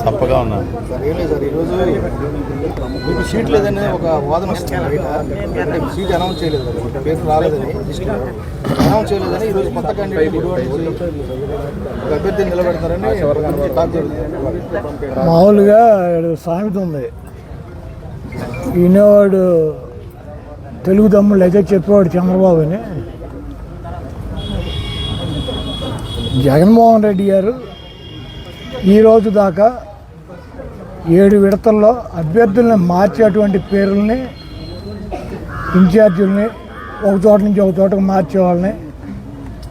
తప్పగా ఉన్నాను సార్. ఏం లేదు సార్, ఈరోజు మీకు సీట్ లేదని ఒక వాదన వస్తుంది బయట. అంటే సీట్ అనౌన్స్ చేయలేదు కదా, మీకు పేరు రాలేదని లిస్టులో అనౌన్స్ చేయలేదని ఈరోజు కొత్త క్యాండిడేట్ గుడివాడ నుంచి ఒక అభ్యర్థిని నిలబెడతారని టాక్ జరుగుతుంది. మామూలుగా సామెత ఉంది, ఈయనవాడు తెలుగు తమ్ముళ్ళు అయితే చెప్పేవాడు చంద్రబాబు అని. జగన్మోహన్ రెడ్డి గారు ఈరోజు దాకా 7 విడతల్లో అభ్యర్థుల్ని మార్చేటువంటి పేర్లని, ఇన్ఛార్జీలని, ఒక చోట నుంచి ఒక చోటకు మార్చే వాళ్ళని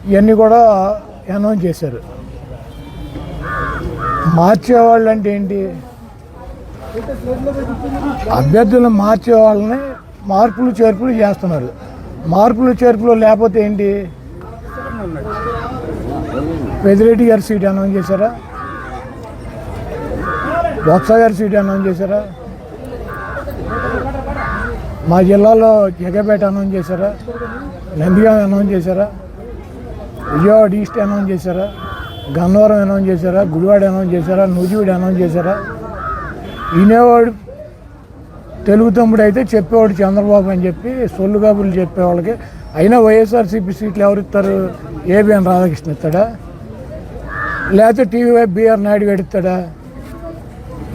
ఇవన్నీ కూడా అనౌన్స్ చేశారు. మార్చేవాళ్ళు అంటే ఏంటి? అభ్యర్థులను మార్చే వాళ్ళని మార్పులు చేర్పులు చేస్తున్నారు. మార్పులు చేర్పులు లేకపోతే ఏంటి? పెద్దిరెడ్డి గారి సీట్ అనౌన్స్ చేశారా? బొత్స గారి సీట్ అనౌన్స్ చేశారా? మా జిల్లాలో జగపేట అనౌన్స్ చేశారా? నందిగాం అనౌన్స్ చేశారా? విజయవాడ ఈస్ట్ అనౌన్స్ చేశారా? గన్నవరం అనౌన్స్ చేశారా? గుడివాడ అనౌన్స్ చేశారా? నూజివీడు అనౌన్స్ చేశారా? వినేవాడు తెలుగు తమ్ముడు అయితే చెప్పేవాడు చంద్రబాబు అని చెప్పి సొల్లు కబుర్లు చెప్పేవాళ్ళకి. అయినా వైఎస్ఆర్సీపీ సీట్లు ఎవరిస్తారు? ఏబిఎన్ రాధాకృష్ణ ఇస్తాడా? లేకపోతే టీవీ బిఆర్ నాయుడు గడిస్తాడా?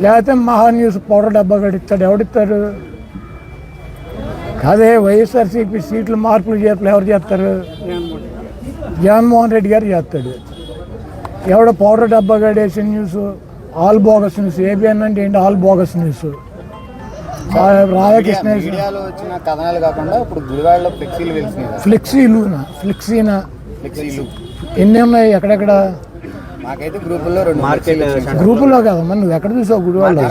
లేకపోతే మహాన్యూస్ పౌడర్ డబ్బా గడిస్తాడు? ఎవడిస్తారు? కాదే, వైఎస్ఆర్సీపీ సీట్లు మార్పులు చేర్పులు ఎవరు చేస్తారు? జగన్మోహన్ రెడ్డి గారు చేస్తాడు. ఎవడో పౌడర్ డబ్బా గడేసిన news all bogus news. ABN అంటే ఏంటి? All bogus news. రాధాకృష్ణ వచ్చిన కథనాలు కాకుండా ఇప్పుడు గుడివాడలో ఫ్లెక్సీనా ఎన్ని ఉన్నాయి? ఎక్కడెక్కడ? మాకైతే గ్రూపుల్లో కదా. మరి నువ్వు ఎక్కడ చూసావు గుడివాడలో?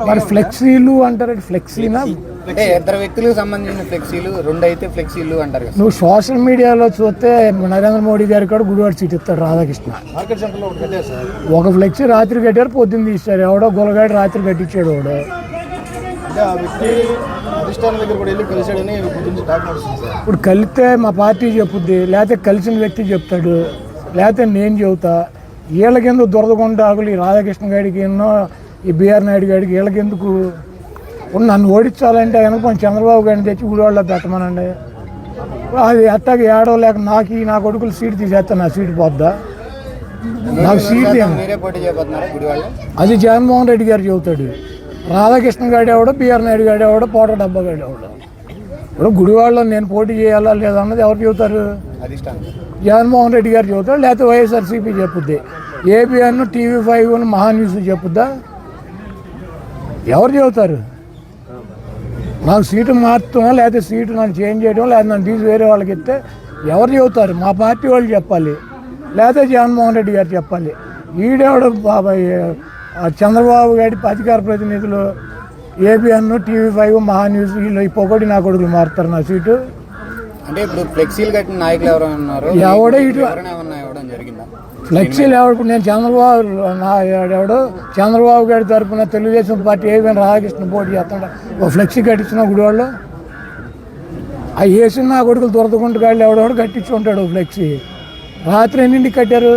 మరి ఫ్లెక్సీలు అంటారు. ఫ్లెక్సీనా అంటే ఇద్దరు వ్యక్తులకు సంబంధించిన ఫ్లెక్సీలు, 2 అయితే ఫ్లెక్సీలు అంటారు. నువ్వు సోషల్ మీడియాలో చూస్తే నరేంద్ర మోడీ గారికి కూడా గుడివాడ సీట్ ఇస్తాడు రాధాకృష్ణ. మార్కెట్ సెంటర్లో ఒక ఫ్లెక్సీ రాత్రి కట్టారు, పొద్దున్న తీస్తారు. ఎవడో గొలగాడు రాత్రి కట్టించాడు. వాడు అంటే ఆ వ్యక్తి అధిష్టానం దగ్గర కూడా వెళ్ళి కలిసాడని టాక్ నడుస్తుంది సార్. ఇప్పుడు కలిస్తే మా పార్టీ చెప్పుద్ది, లేకపోతే కలిసిన వ్యక్తి చెప్తాడు, లేకపోతే నేను చెబుతా. వీళ్ళకెందుకు దురదకొండాకులు? ఈ రాధాకృష్ణ గారికి ఎన్నో, ఈ బిఆర్ నాయుడు గారికి వీళ్ళకెందుకు? నన్ను ఓడించాలంటే కనుక చంద్రబాబు గారిని తెచ్చి గుడివాడలో పెట్టమనండి. అది అట్టాగా ఏడవ లేక నా కొడుకులు సీట్ తీసేస్తా, నా సీటు పోద్దా? నాకు సీట్ అది జగన్మోహన్ రెడ్డి గారు చెబుతాడు. రాధాకృష్ణ గారు ఎవడో, బిఆర్ నాయుడు గారు ఎవడో, పౌడర్ డబ్బా గారు ఎవడో. ఇప్పుడు గుడివాడలో నేను పోటీ చేయాలా లేదా అన్నది ఎవరు చెబుతారు? జగన్మోహన్ రెడ్డి గారు చెబుతారు, లేకపోతే వైఎస్ఆర్సీపీ చెప్పుద్ది. ఏబిఎన్, టీవీ5, మహాన్యూస్ చెప్పుద్దా? ఎవరు చెబుతారు? నాకు సీటు మార్చడం, లేకపోతే సీటు నన్ను చేంజ్ చేయడం, లేదా నన్ను తీసి వేరే వాళ్ళకి ఇస్తే ఎవరు చెబుతారు? మా పార్టీ వాళ్ళు చెప్పాలి, లేకపోతే జగన్మోహన్ రెడ్డి గారు చెప్పాలి. ఈడేవాడు బాబాయ్ చంద్రబాబు గారి అధికార ప్రతినిధులు ఏబిఎన్, టీవీ5, మహాన్యూస్ వీళ్ళు ఈ పొగటి నా కొడుకులు మారుతారు నా సీటు. అంటే ఇప్పుడు ఫ్లెక్సీలు కట్టిన నాయకులు ఎవరు ఉన్నారు? ఎవడో ఇటు ఫ్లెక్సీలు ఎవడు? నేను చంద్రబాబు గారి తరఫున తెలుగుదేశం పార్టీ ఏబిఎన్ రాధాకృష్ణ పోటీ చేస్తాడు. ఓ ఫ్లెక్సీ కట్టించిన గుడివాళ్ళు ఆ వేసిన నా కొడుకులు దొరకకుండా గాళ్ళు ఎవడెవడు కట్టించుకుంటాడు ఫ్లెక్సీ. రాత్రి ఎన్నింటికి కట్టారు?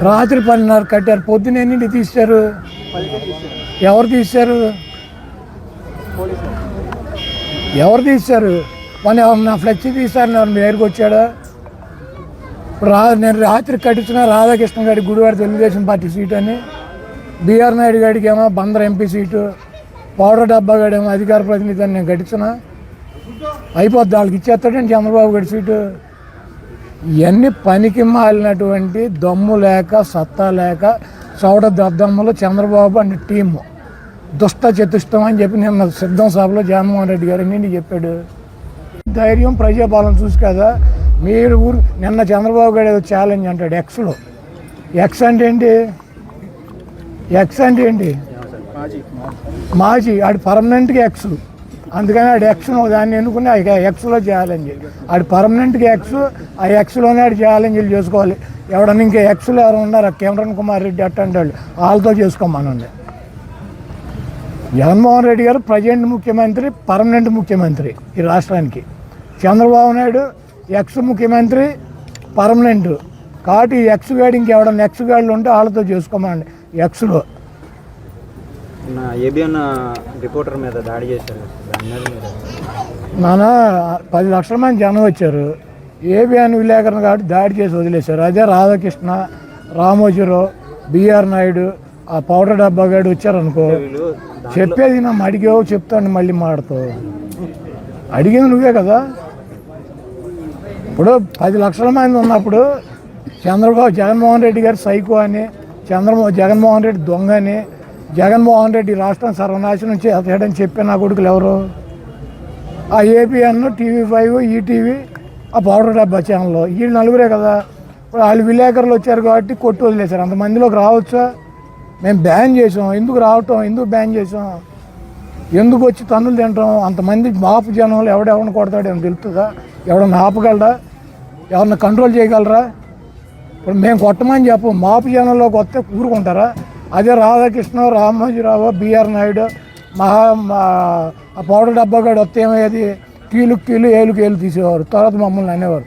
రాత్రి 10:30 కట్టారు. పొద్దున్న ఎన్నింటికి తీశారు? ఎవరు తీశారు? మన నా ఫ్లెక్సీ తీశారు, మీ దగ్గరికి వచ్చాడా? నేను రాత్రి కట్టించిన రాధాకృష్ణ గారికి గుడివాడ తెలుగుదేశం పార్టీ సీటు అని, బిఆర్ నాయుడు గారికి ఏమో బందర్ ఎంపీ సీటు, పౌడర్ డబ్బా గాడేమో అధికార ప్రతినిధి అని నేను కట్టించిన. అయిపోద్ది, వాళ్ళకి ఇచ్చేస్తాడని చంద్రబాబు గారి సీటు. ఇవన్నీ పనికి మాలినటువంటి దమ్ము లేక, సత్తా లేక, చౌడ దద్దమ్మలో చంద్రబాబు అండ్ టీము దుష్ట చతుష్టం అని చెప్పి నిన్న సిద్ధం సభలో జగన్మోహన్ రెడ్డి గారు ఎన్ని చెప్పాడు. ధైర్యం ప్రజాపాలన చూసి కదా మీరు నిన్న చంద్రబాబు గారు ఏదో ఛాలెంజ్ అంటాడు ఎక్స్లో. ఎక్స్ అంటే ఏంటి? మాజీ. ఆడు పర్మనెంట్గా ఎక్స్. అందుకని ఆడు ఎక్స్ను దాన్ని ఎన్నుకుని ఎక్స్లో ఛాలెంజ్. ఆడు పర్మనెంట్గా ఎక్స్, ఆ ఎక్స్లోనే ఆడు ఛాలెంజ్లు చేసుకోవాలి. ఎవడన్నా ఇంకా ఎక్స్లో ఎవరు ఉన్నారు? కిరణ్ కుమార్ రెడ్డి అట్టంటే వాళ్ళతో చేసుకోమనండి. జగన్మోహన్ రెడ్డి గారు ప్రజెంట్ ముఖ్యమంత్రి, పర్మనెంట్ ముఖ్యమంత్రి ఈ రాష్ట్రానికి. చంద్రబాబు నాయుడు ఎక్స్ ముఖ్యమంత్రి, పర్మనెంట్. కాబట్టి ఎక్స్ గాడి ఇంకెవడన్నా ఎక్స్ గాడిలు ఉంటే వాళ్ళతో చేసుకోమండి. ఎక్స్లో ఏబిఎన్ రిపోర్టర్ మీద దాడి చేశారు. మన 10 లక్షల మంది జనం వచ్చారు. ఏబిఎన్ విలేకరణ కాబట్టి దాడి చేసి వదిలేశారు. అదే రాధాకృష్ణ, రామోజీరావు, బిఆర్ నాయుడు, ఆ పౌడర్ డబ్బా గాడు వచ్చారనుకో, చెప్పేది నా అడిగావు చెప్తాను మళ్ళీ మాడతావు. అడిగింది నువ్వే కదా. ఇప్పుడు 10 లక్షల మంది ఉన్నప్పుడు జగన్మోహన్ రెడ్డి గారు సైకో అని, జగన్మోహన్ రెడ్డి దొంగ అని, జగన్మోహన్ రెడ్డి రాష్ట్రం సర్వనాశనం చేయడని చెప్పే నా కొడుకులు ఎవరు? ఆ ఏబిఎన్, TV5, ఈటీవీ, ఆ పౌడర్ డబ్బా ఛానల్, వీళ్ళు నలుగురే కదా. ఇప్పుడు వాళ్ళు విలేకరులు వచ్చారు కాబట్టి కొట్టి వదిలేశారు. అంతమందిలోకి రావచ్చా? మేము బ్యాన్ చేసాం. ఎందుకు రావటం, ఎందుకు బ్యాన్ చేసాం, ఎందుకు వచ్చి తన్నులు తింటాం? అంతమంది మాపు జనంలో ఎవడెవరిని కొడతాడు అని తెలుస్తుందా? ఎవడన్నా ఆపగలరా? ఎవరన్నా కంట్రోల్ చేయగలరా? ఇప్పుడు మేము కొట్టమని చెప్పు, మాపు జనంలోకి వస్తే ఊరుకుంటారా? అదే రాధాకృష్ణ, రామోజీరావు, బిఆర్ నాయుడు, ఆ పౌడర్ డబ్బా గాడు వస్తే ఏమయ్యేది? కీలు ఏలు తీసేవారు. తర్వాత మమ్మల్ని అనేవారు.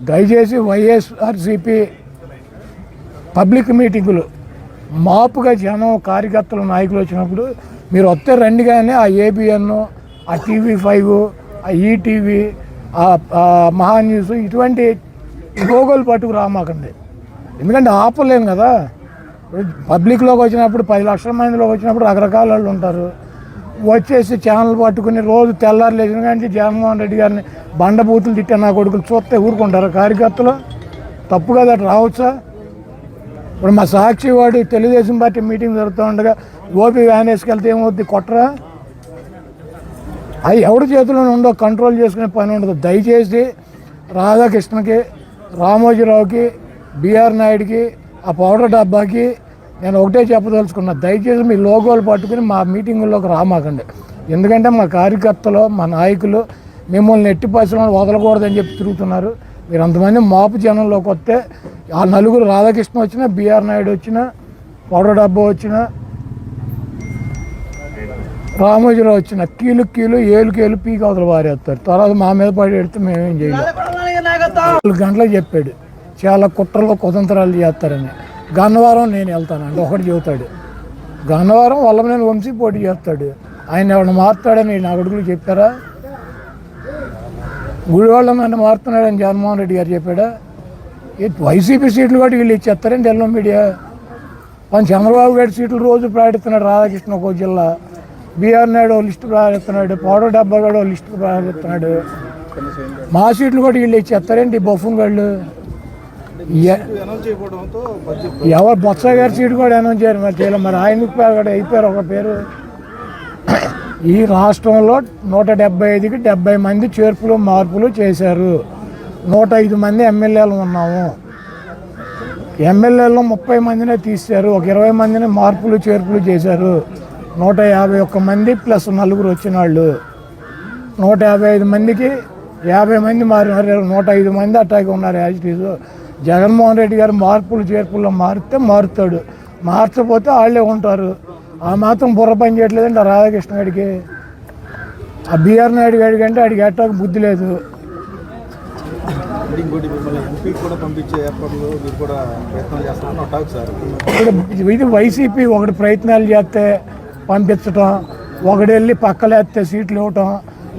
దయచేసి వైఎస్ఆర్సీపీ పబ్లిక్ మీటింగులు మాపుగా జనం, కార్యకర్తలు, నాయకులు వచ్చినప్పుడు మీరు వస్తే రండి. కానీ ఆ ఏబిఎన్, ఆ TV5, ఆ ఈటీవీ, ఆ మహా న్యూస్ ఇటువంటి గోగోలు పట్టుకు రామాకండి. ఎందుకంటే ఆపలేము కదా. పబ్లిక్లోకి వచ్చినప్పుడు 10 లక్షల మందిలోకి వచ్చినప్పుడు రకరకాల వాళ్ళు ఉంటారు. వచ్చేసి ఛానల్ పట్టుకుని రోజు తెల్లారు లేచిన కానీ జగన్మోహన్ రెడ్డి గారిని బండబూతులు తిట్టే నా కొడుకులు చూస్తే ఊరుకుంటారు కార్యకర్తలు? తప్పు కదా, అటు రావచ్చా? ఇప్పుడు మా సాక్షి వాడు తెలుగుదేశం పార్టీ మీటింగ్ జరుగుతూ ఉండగా గోపి వ్యాన్ వేసుకెళ్తే ఏమవుద్ది? కొట్టరా? అవి ఎవరి చేతిలోనే ఉండో, కంట్రోల్ చేసుకునే పని ఉండదు. దయచేసి రాధాకృష్ణకి, రామోజీరావుకి, బిఆర్ నాయుడికి, ఆ పౌడర్ డబ్బాకి నేను ఒకటే చెప్పదలుచుకున్నా, దయచేసి మీ లోగోలు పట్టుకుని మా మీటింగుల్లోకి రామాకండి. ఎందుకంటే మా కార్యకర్తలు, మా నాయకులు మిమ్మల్ని ఎట్టి పరిశ్రమలు వదలకూడదని చెప్పి తిరుగుతున్నారు. మీరు అంతమంది మాపు జనంలోకి వస్తే ఆ నలుగురు, రాధాకృష్ణ వచ్చినా, బిఆర్ నాయుడు వచ్చినా, పౌడర్ డబ్బా వచ్చినా, రామోజీరావు వచ్చిన కీలు ఏలు పీకి అవతల వారేస్తారు. తర్వాత మా మీద పడి పెడితే మేమేం చేయలేము. 4 గంటలకు చెప్పాడు చాలా కుట్రలు కుతంత్రాలు చేస్తారని. గన్నవరం నేను వెళ్తానండి ఒకటి చెబుతాడు. గన్నవరం వల్లభనేని వంశీ పోటీ చేస్తాడు. ఆయన ఎవరిని మారుతాడని నా కొడుకులు చెప్పారా? గుడివాళ్ళ నన్ను మారుతున్నాడని జగన్మోహన్ రెడ్డి గారు చెప్పాడా? వైసీపీ సీట్లు కూడా వీళ్ళు ఇచ్చేస్తారండి ఎల్లో మీడియా. చంద్రబాబు గారి సీట్లు రోజు ప్రకటిస్తున్నాడు. రాధాకృష్ణ ఒక జిల్లా, బిఆర్ నాయుడు లిస్టు ప్రకటిస్తున్నాడు, పౌడర్ డబ్బా కూడా లిస్టు ప్రకటిస్తున్నాడు. మా సీట్లు కూడా వీళ్ళు ఇచ్చేస్తారండి బఫూన్ వాళ్ళు. ఎవరు బొత్స గారి సీటు కూడా అనౌన్స్ చేయరు. మరి ఆయనకు కూడా అయిపోయారు ఒక పేరు. ఈ రాష్ట్రంలో 175కి 70 మంది చేర్పులు మార్పులు చేశారు. 105 మంది ఎమ్మెల్యేలు ఉన్నాము. ఎమ్మెల్యేలో 30 మందినే తీశారు. ఒక 20 మందిని మార్పులు చేర్పులు చేశారు. 151 మంది ప్లస్ 4 వచ్చిన వాళ్ళు. 155 మందికి 50 మంది మారినారు. 105 మంది అట్టాగే ఉన్నారు as it is. Jaganmohan Reddy గారు మార్పులు చేర్పుల్లో మారితే మారుతాడు, మార్చకపోతే వాళ్ళే ఉంటారు. ఆ మాత్రం బుర్ర పని చేయట్లేదండి ఆ రాధాకృష్ణ గారికి. ఆ బిఆర్ నాయుడు గారికి అంటే ఆడికి ఎట్టాక బుద్ధి లేదు. ఇప్పుడు ఇది వైసీపీ ఒకటి ప్రయత్నాలు చేస్తే పంపించటం, ఒకటి వెళ్ళి పక్కలేస్తే సీట్లు ఇవ్వటం,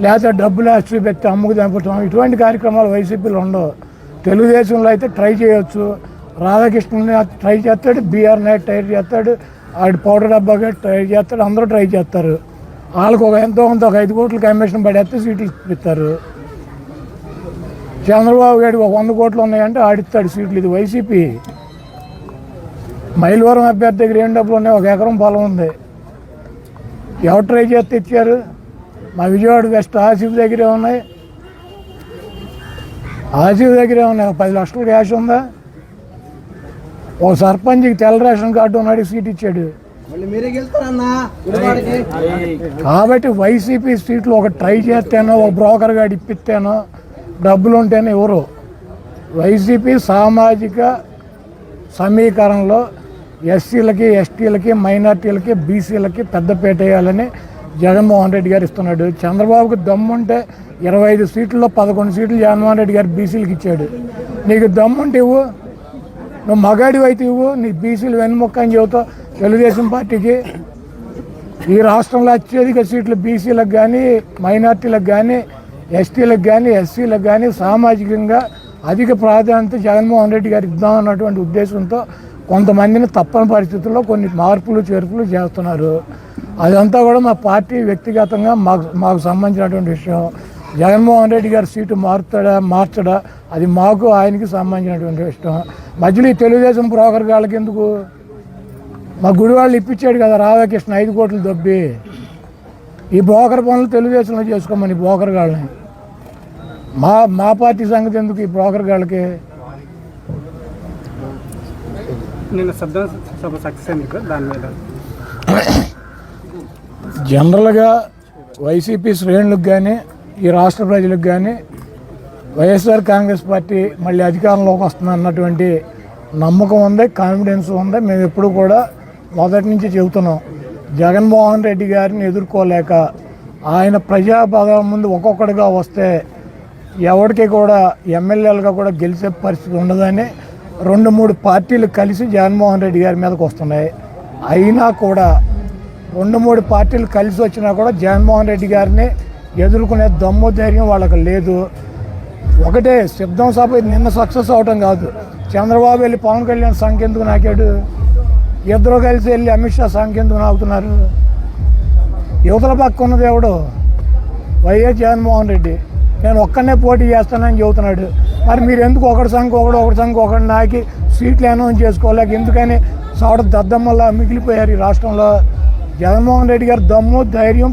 లేకపోతే డబ్బులు వేసి పెట్టి అమ్ముకు చంపటం, ఇటువంటి కార్యక్రమాలు వైసీపీలో ఉండవు. తెలుగుదేశంలో అయితే ట్రై చేయొచ్చు. రాధాకృష్ణని ట్రై చేస్తాడు, బిఆర్ నాయుడు ట్రై చేస్తాడు, ఆడి పౌడర్ డబ్బాగా ట్రై చేస్తాడు, అందరూ ట్రై చేస్తారు. వాళ్ళకు ఎంతో కొంత ఒక 5 కోట్ల కమిషన్ పడేస్తే సీట్లు ఇస్తారు. చంద్రబాబు గారికి 100 కోట్లు ఉన్నాయంటే ఆడిస్తాడు సీట్లు. ఇది వైసీపీ. మైలవరం అభ్యర్థి దగ్గర ఏం డబ్బులు ఉన్నాయి? 1 ఎకరం పొలం ఉంది. ఎవరు ట్రై చేస్తే ఇచ్చారు? మా విజయవాడ వెస్ట్ ఆసిఫ్ దగ్గరే ఉన్నాయి. ఆసిఫ్ దగ్గరే ఉన్నాయి. 10 లక్షల క్యాష్ ఉందా? ఒక సర్పంచ్కి తెల్ల రేషన్ కార్డు ఉన్నాడు, సీట్ ఇచ్చాడు. కాబట్టి వైసీపీ సీట్లు ఒక ట్రై చేస్తేనో, ఒక బ్రోకర్ గారు ఇప్పిస్తేనో, డబ్బులు ఉంటేనే ఎవరు. వైసీపీ సామాజిక సమీకరణలో ఎస్సీలకి, ఎస్టీలకి, మైనార్టీలకి, బీసీలకి పెద్దపీట వేయాలని జగన్మోహన్ రెడ్డి గారు ఇస్తున్నాడు. చంద్రబాబుకి దమ్ముంటే 25 సీట్లలో 11 సీట్లు జగన్మోహన్ రెడ్డి గారు బీసీలకు ఇచ్చాడు. నీకు దమ్ముంటే ఇవ్వు, నువ్వు మగాడి అయితే ఇవ్వు, నీ బీసీలు వెన్నుముక్క అని చెబుతావు తెలుగుదేశం పార్టీకి. ఈ రాష్ట్రంలో అత్యధిక సీట్లు బీసీలకు కానీ, మైనార్టీలకు కానీ, ఎస్టీలకు కానీ, ఎస్సీలకు కానీ సామాజికంగా అధిక ప్రాధాన్యత జగన్మోహన్ రెడ్డి గారు ఇద్దామన్నటువంటి ఉద్దేశంతో కొంతమందిని తప్పని పరిస్థితుల్లో కొన్ని మార్పులు చేర్పులు చేస్తున్నారు. అదంతా కూడా మా పార్టీ వ్యక్తిగతంగా మాకు సంబంధించినటువంటి విషయం. జగన్మోహన్ రెడ్డి గారు సీటు మార్చడా అది మాకు ఆయనకి సంబంధించినటువంటి విషయం. మధ్యలో ఈ తెలుగుదేశం బ్రోకర్ గాళ్ళకి ఎందుకు? మా గుడివాళ్ళు ఇప్పించాడు కదా రాధాకృష్ణ 5 కోట్లు దొబ్బి. ఈ బ్రోకర్ పనులు తెలుగుదేశంలో చేసుకోమని బ్రోకర్ గాళ్ళని. మా పార్టీ సంగతి ఎందుకు ఈ బ్రోకర్ గాళ్ళకి? నిన్న సభ సక్సెస్ అయింది దాని మీద జనరల్గా వైసీపీ శ్రేణులకు కానీ, ఈ రాష్ట్ర ప్రజలకు కానీ వైఎస్ఆర్ కాంగ్రెస్ పార్టీ మళ్ళీ అధికారంలోకి వస్తుంది అన్నటువంటి నమ్మకం ఉంది, కాన్ఫిడెన్స్ ఉంది. మేము ఎప్పుడు కూడా మొదటి నుంచి చెబుతున్నాం, జగన్మోహన్ రెడ్డి గారిని ఎదుర్కోలేక ఆయన ప్రజాపదం ముందు ఒక్కొక్కడిగా వస్తే ఎవరికి కూడా ఎమ్మెల్యేలుగా కూడా గెలిచే పరిస్థితి ఉండదని 2-3 పార్టీలు కలిసి జగన్మోహన్ రెడ్డి గారి మీదకి వస్తున్నాయి. అయినా కూడా 2-3 పార్టీలు కలిసి వచ్చినా కూడా జగన్మోహన్ రెడ్డి గారిని ఎదుర్కొనే దమ్ము ధైర్యం వాళ్ళకి లేదు. ఒకటే సిద్ధం సభ నిన్న సక్సెస్ అవటం కాదు, చంద్రబాబు వెళ్ళి పవన్ కళ్యాణ్ సంఖ్య ఎందుకు నాకాడు, ఇద్దరు కలిసి వెళ్ళి అమిత్ షా సంఖ్య ఎందుకు నాకుతున్నారు? యువతల పక్క ఉన్నది ఎవడు? వైఎస్ జగన్మోహన్ రెడ్డి. నేను ఒక్కనే పోటీ చేస్తానని చెబుతున్నాడు. మరి మీరు ఎందుకు ఒకటి సంఖ్య ఒకటి నాకి సీట్లు అనౌన్స్ చేసుకోలేక ఎందుకని చోట దద్దమ్మల్లా మిగిలిపోయారు ఈ రాష్ట్రంలో? జగన్మోహన్ రెడ్డి గారు దమ్ము ధైర్యం